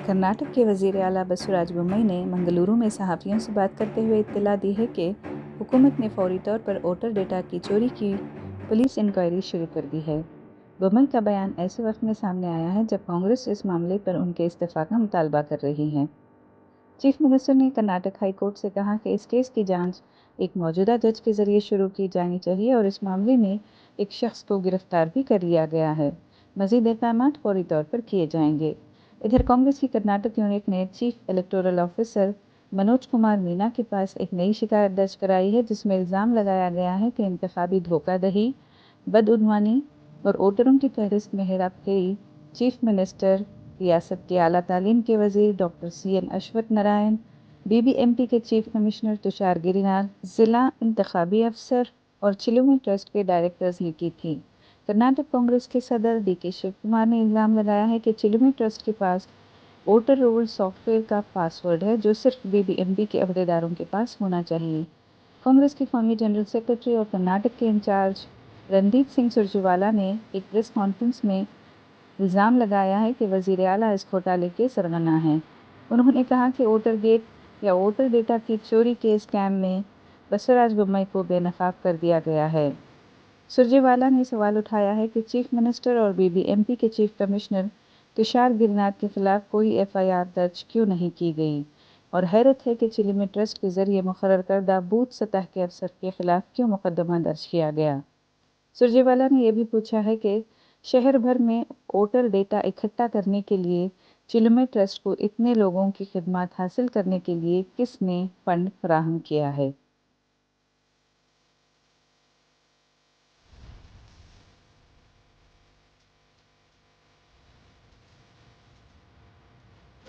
कर्नाटक के वज़ीर आला बसवराज बोम्मई ने मंगलुरु में सहाफ़ियों से बात करते हुए इत्तला दी है कि हुकूमत ने फौरी तौर पर वोटर डेटा की चोरी की पुलिस इंक्वायरी शुरू कर दी है। बोम्मई का बयान ऐसे वक्त में सामने आया है जब कांग्रेस इस मामले पर उनके इस्तीफ़ा का मुतालबा कर रही है। चीफ मिनिस्टर ने कर्नाटक हाई कोर्ट से कहा कि इस केस की जांच एक मौजूदा जज के ज़रिए शुरू की जानी चाहिए और इस मामले में एक शख्स को गिरफ्तार भी कर लिया गया है। मज़ीद इक़दामात फौरी तौर पर किए जाएंगे। इधर कांग्रेस की कर्नाटक यूनिट ने chief electoral officer Manoj Kumar Meena के पास एक नई शिकायत दर्ज कराई है, जिसमें इल्ज़ाम लगाया गया है कि इंतखाबी धोखाधड़ी, बदउनवानी और वोटरों की फहरिस्त में हेरा फेरी चीफ मिनिस्टर, रियासत के आला तालीम के वज़ीर doctor CN Ashwath Narayan, BBMP के चीफ कमिश्नर तुषार गिरिनार, ज़िला इंतखाबी अफसर और चिलुमे ट्रस्ट के डायरेक्टर्स ने की थी। कर्नाटक कांग्रेस के सदर DK शिव कुमार ने इल्ज़ाम लगाया है कि चिलुमे ट्रस्ट के पास वोटर रोल सॉफ्टवेयर का पासवर्ड है, जो सिर्फ BBMP के अहदेदारों के पास होना चाहिए। कांग्रेस के कौमी जनरल सेक्रेटरी और कर्नाटक के इंचार्ज रणदीप सिंह सुरजेवाला ने एक प्रेस कॉन्फ्रेंस में इल्ज़ाम लगाया है कि वज़ीर आला इस घोटाले के सरगना हैं। उन्होंने कहा कि वोटर गेट या वोटर डेटा की चोरी के स्कैम में बसवराज बोम्मई को बेनकाब कर दिया गया है। सुरजेवाला ने सवाल उठाया है कि चीफ मिनिस्टर और BBMP के चीफ कमिश्नर तुषार गिरनार के खिलाफ कोई FIR दर्ज क्यों नहीं की गई, और हैरत है कि चिलुमे ट्रस्ट के जरिए मुकर्रर करदा बूथ सतह के अफसर के खिलाफ क्यों मुकदमा दर्ज किया गया। सुरजेवाला ने यह भी पूछा है कि शहर भर में वोटर डेटा इकट्ठा करने के लिए चिलुमे ट्रस्ट को इतने लोगों की खिदमत हासिल करने के लिए किसने फंड फराहम किया है।